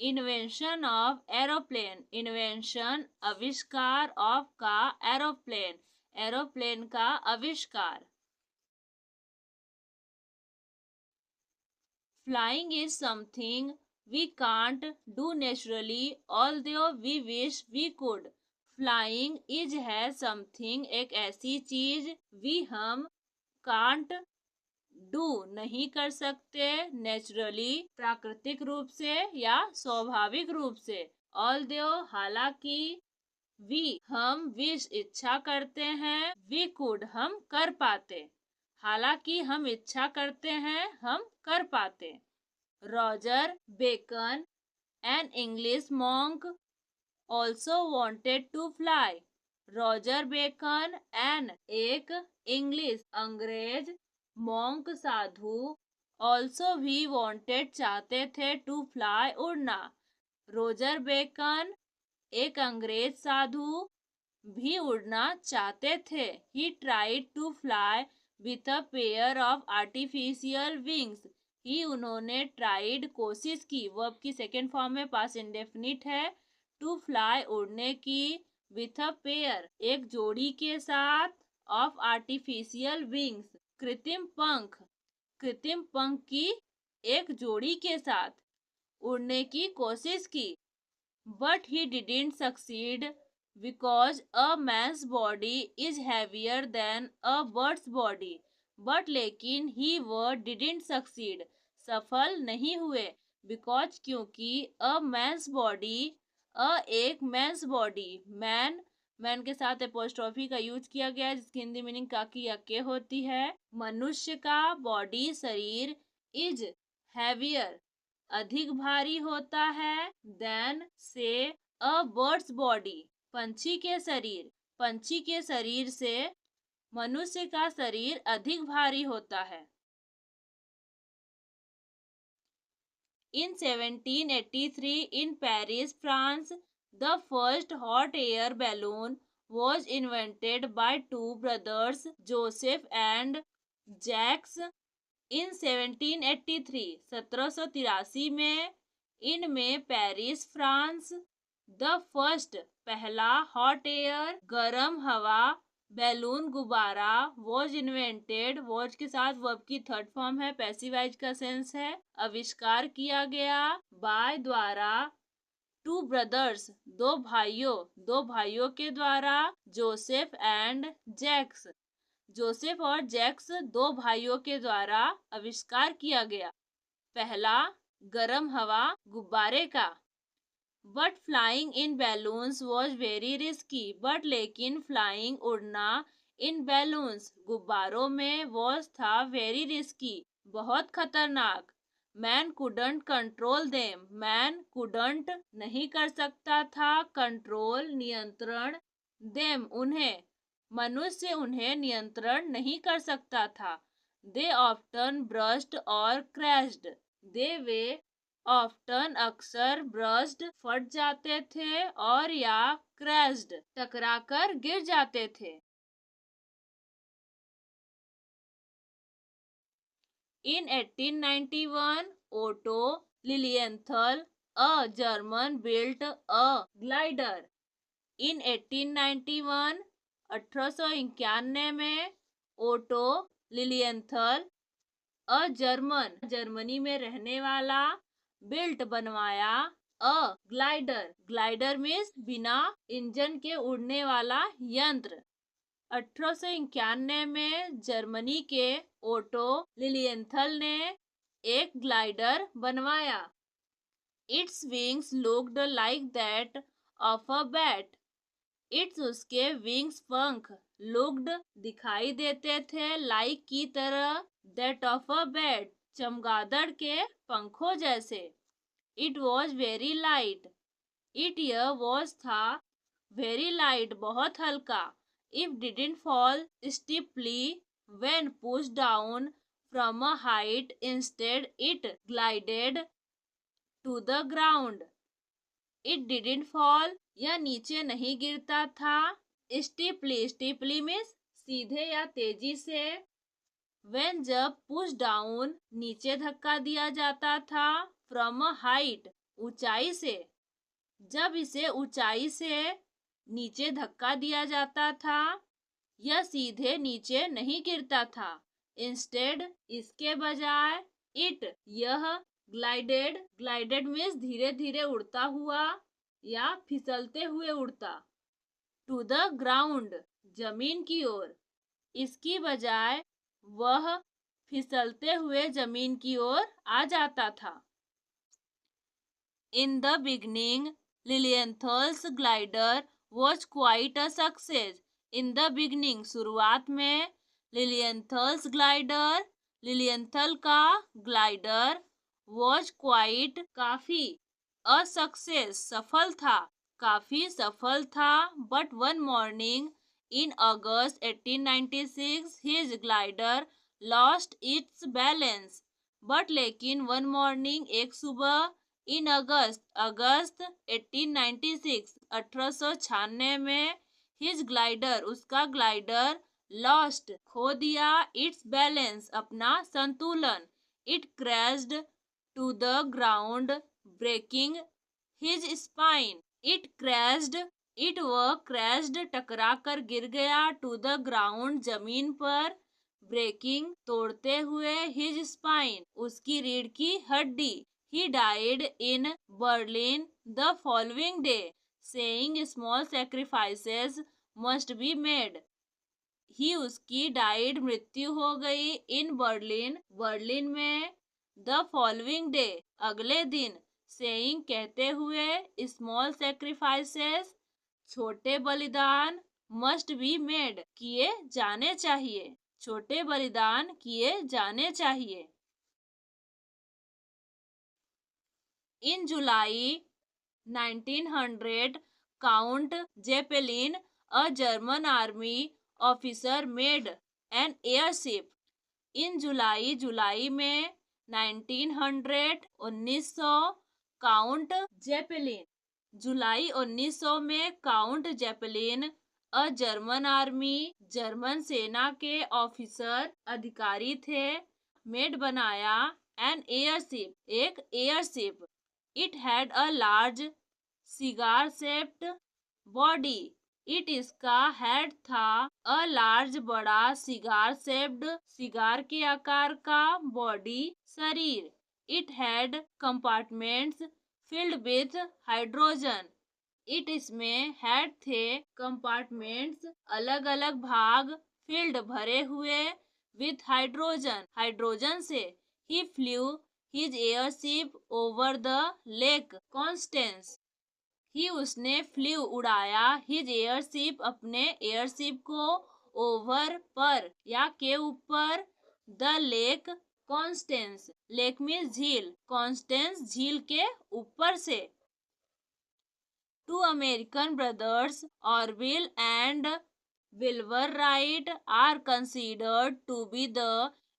Invention of aeroplane, invention आविष्कार, of का aeroplane, aeroplane का आविष्कार। Flying is something we can't do naturally although we wish we could. Flying is है something एक ऐसी चीज, वी हम, कांट डू नहीं कर सकते, नेचुरली प्राकृतिक रूप से या स्वाभाविक रूप से, ऑल्दो हालांकि, वी हम विश इच्छा करते हैं, वी कुड हम कर पाते, हालांकि हम इच्छा करते हैं हम कर पाते। Roger Bacon an English monk also wanted to fly. Roger Bacon an एक इंग्लिश अंग्रेज, मॉन्क साधु, ऑल्सो भी वांटेड चाहते थे, टू फ्लाई उड़ना। रोजर बेकन एक अंग्रेज साधु भी उड़ना चाहते थे। He tried to fly with a pair of artificial wings. He उन्होंने ट्राइड कोशिश की, वर्ब की सेकेंड फॉर्म में पास्ट इंडेफिनिट है, टू फ्लाई उड़ने की, विथ अ पेयर एक जोड़ी के साथ, ऑफ आर्टिफिशियल विंग्स कृत्रिम पंख की एक जोड़ी के साथ उड़ने की कोशिश की। But he didn't succeed because a man's body is heavier than a bird's body. But लेकिन ही वह डिडंट सक्सीड सफल नहीं हुए, बिकॉज क्योंकि अ मैन्स बॉडी, अ एक मैन्स बॉडी, मैन के साथ एपोस्ट्रोफी का यूज किया गया है जिसकी हिंदी मीनिंग काकी या के होती है। मनुष्य का बॉडी शरीर, इज हैवियर अधिक भारी होता है, देन से अ बर्ड्स बॉडी पंछी के शरीर से मनुष्य का शरीर अधिक भारी होता है। In 1783 in Paris, France, the first hot air balloon was invented by two brothers, Joseph and Jacques. In 1783 में, इनमें पेरिस फ्रांस, द फर्स्ट पहला, हॉट एयर गरम हवा, बैलून गुब्बारा, वॉज इन्वेंटेड, वॉज के साथ वर्ब की थर्ड फॉर्म है, पैसिवाइज का सेंस है, आविष्कार किया गया, बाय द्वारा, टू ब्रदर्स दो भाइयों के द्वारा, जोसेफ एंड जैक्स, जोसेफ और जैक्स दो भाइयों के द्वारा आविष्कार किया गया। पहला गरम हवा गुब्बारे का। But flying in balloons was very risky, but लेकिन फ्लाइंग उड़ना, इन बैलून्स गुब्बारों में, वॉज था वेरी रिस्की बहुत खतरनाक। Man couldn't control them, man couldn't नहीं कर सकता था, कंट्रोल नियंत्रण, देम उन्हें, मनुष्य उन्हें नियंत्रण नहीं कर सकता था। दे ऑफ्टन ब्रस्ट और क्रैश्ड, दे वे ऑफ्टन अक्सर, ब्रस्ट फट जाते थे और या क्रैश्ड टकराकर गिर जाते थे। In 1891, Otto Lilienthal, a German, built a glider. In 1891, 1891 में, ओटो लिलियंथल, अ जर्मनी में रहने वाला, बिल्ट बनवाया, अ ग्लाइडर मीन्स बिना इंजन के उड़ने वाला यंत्र। 1891 में जर्मनी के ओटो लिलियंथल ने एक ग्लाइडर बनवाया। Its wings looked like that of a bat, it's उसके विंग्स पंख, लुक्ड दिखाई देते थे, लाइक की तरह, दैट ऑफ अ बैट चमगादड़ के पंखों जैसे। It was very light, it यह वॉज था, वेरी लाइट बहुत हल्का, if didn't fall steeply when pushed down from a height, instead it glided to the ground. It didn't fall, यह नीचे नहीं गिरता था, स्टीपली मीन्स सीधे या तेजी से, व्हेन जब पुश डाउन नीचे धक्का दिया जाता था, फ्रॉम अ हाइट ऊंचाई से। जब इसे ऊंचाई से नीचे धक्का दिया जाता था, यह सीधे नीचे नहीं गिरता था। इंस्टेड, इसके बजाय, यह ग्लाइडेड मीन्स धीरे धीरे उड़ता हुआ या फिसलते हुए उड़ता। टू द ग्राउंड, जमीन की ओर। इसकी बजाय वह फिसलते हुए जमीन की ओर आ जाता था। In the beginning, Lilienthal's glider was quite a success. In the beginning, शुरुआत में, लिलियंथल का ग्लाइडर, वॉज क्वाइट, काफी, अ सक्सेस, सफल था, काफी सफल था। But one morning in August 1896 his glider lost its balance. But लेकिन वन मॉर्निंग, एक सुबह, इन अगस्त 1896 में, हिज ग्लाइडर, उसका ग्लाइडर, लॉस्ट, खो दिया, इट्स बैलेंस, अपना संतुलन, it crashed to the ground breaking his spine. वह क्रैश्ड, टकरा कर गिर गया, टू द ग्राउंड, जमीन पर, ब्रेकिंग, तोड़ते हुए, हिज स्पाइन, उसकी रीढ़ की हड्डी। He died in Berlin the following day, saying small sacrifices must be made. उसकी died, मृत्यु हो गई, in बर्लिन में, the following day, अगले दिन, saying, कहते हुए, small sacrifices, छोटे बलिदान, must be made, किए जाने चाहिए, छोटे बलिदान किए जाने चाहिए। In July 1900, Count Zeppelin, a German army officer, made an airship. In July, जुलाई में, 1900, 1900, काउंट जेपेलिन, जुलाई 1900 में, count Zeppelin, a German army, German सेना के ऑफिसर, अधिकारी थे, मेड, बनाया, एन एयरशिप, एक airship. It had a large cigar-shaped body. इसका head था, a large, बड़ा, cigar-shaped, सिगार के आकार का, बॉडी, शरीर। It had compartments filled with hydrogen. इसमें had थे, compartments, अलग अलग भाग, filled, भरे हुए, with hydrogen, हाइड्रोजन से। He flew his airship over the lake Constance. उसने flew, उड़ाया, his airship, अपने एयरशिप को, over, पर, या के ऊपर, the lake Constance, लेक में झील, Constance, झील के ऊपर से। Two American brothers, Orville and Wilbur Wright, are considered to be the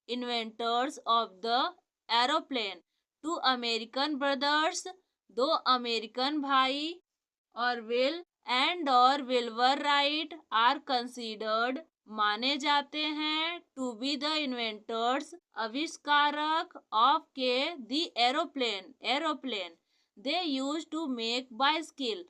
inventors of the aeroplane. Two American brothers, दो अमेरिकन भाई, और विल्बर राइट, आर कंसीडर्ड, माने जाते हैं, टू बी द इन्वेंटर्स, आविष्कारक, ऑफ के, the aeroplane. They use to make bicycle,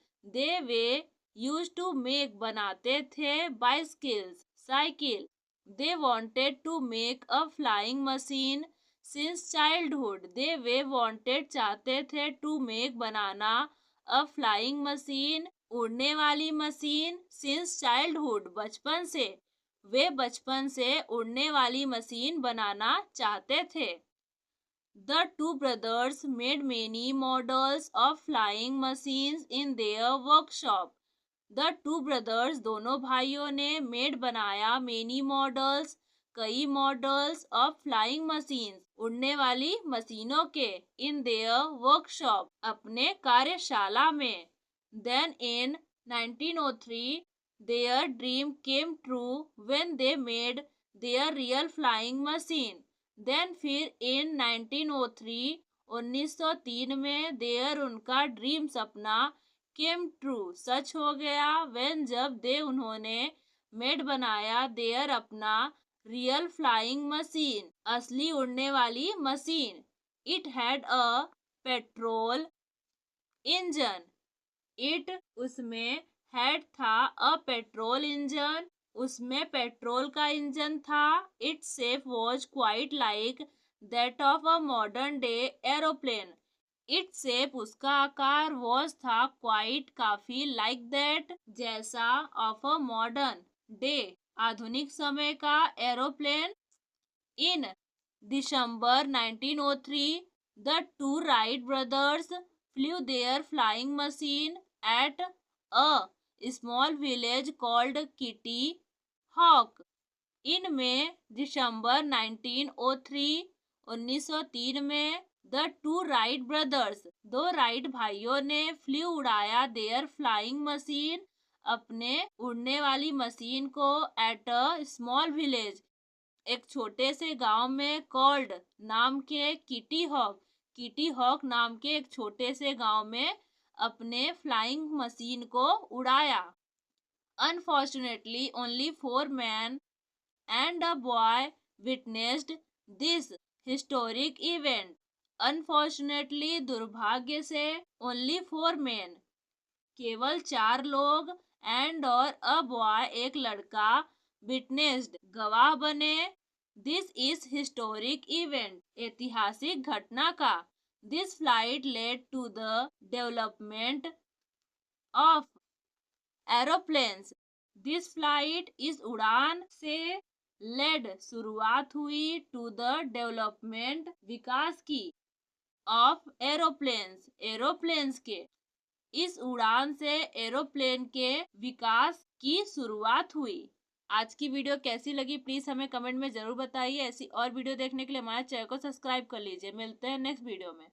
वे use to make, बनाते थे, bicycles, cycle. They wanted to make a flying machine since childhood, वे वांटेड, चाहते थे, टू मेक, बनाना, अ फ्लाइंग मशीन, उड़ने वाली मशीन, सिंस चाइल्डहुड, बचपन से, वे बचपन से उड़ने वाली मशीन बनाना चाहते थे। The two brothers made many models of flying machines in their workshop. The two brothers, दोनों भाइयों ने, made, बनाया, many models, कई मॉडल्स, ऑफ फ्लाइंग मशीन्स, उड़ने वाली मशीनों के, इन देयर वर्कशॉप, अपने कार्यशाला में। Then in 1903 their dream came true when they made their real flying machine. Then फिर इन 1903, 1903 में, देयर, उनका, ड्रीम, सपना, केम ट्रू, सच हो गया, व्हेन, जब, दे, उन्होंने, मेड, बनाया, देयर, अपना, रियल फ्लाइंग मशीन, असली उड़ने वाली machine. It had a petrol engine, it उसमें हैड था अ पेट्रोल इंजन, उसमें पेट्रोल का इंजन था। Its shape was quite like that of a modern day aeroplane, its shape उसका आकार वॉज था क्वाइट काफी लाइक दैट जैसा ऑफ अ मॉडर्न डे आधुनिक समय का aeroplane. In December 1903, the two Wright brothers flew their flying machine at a small village called Kitty Hawk. In May, December 1903, 1903 में the two Wright brothers दो right भाइयों ने flu उड़ाया there flying machine अपने उड़ने वाली मशीन को at a small village एक छोटे से गांव में कॉल्ड नाम के किटी हॉक नाम के एक छोटे से गांव में अपने फ्लाइंग मशीन को उड़ाया। Unfortunately only 4 men and a boy witnessed this historic event। Unfortunately दुर्भाग्य से ओनली 4 men केवल 4 लोग एंड और अ बॉय एक लड़का विटनेस्ड गवाह बने दिस इज हिस्टोरिक इवेंट ऐतिहासिक घटना का। This flight led to the development of aeroplanes, this flight इस उड़ान से लेड शुरुआत हुई टू द डेवलपमेंट विकास की ऑफ एरोप्लेन्स एरोप्लेन्स के इस उड़ान से एरोप्लेन के विकास की शुरुआत हुई। आज की वीडियो कैसी लगी प्लीज हमें कमेंट में जरूर बताइए। ऐसी और वीडियो देखने के लिए हमारे चैनल को सब्सक्राइब कर लीजिए। मिलते हैं नेक्स्ट वीडियो में।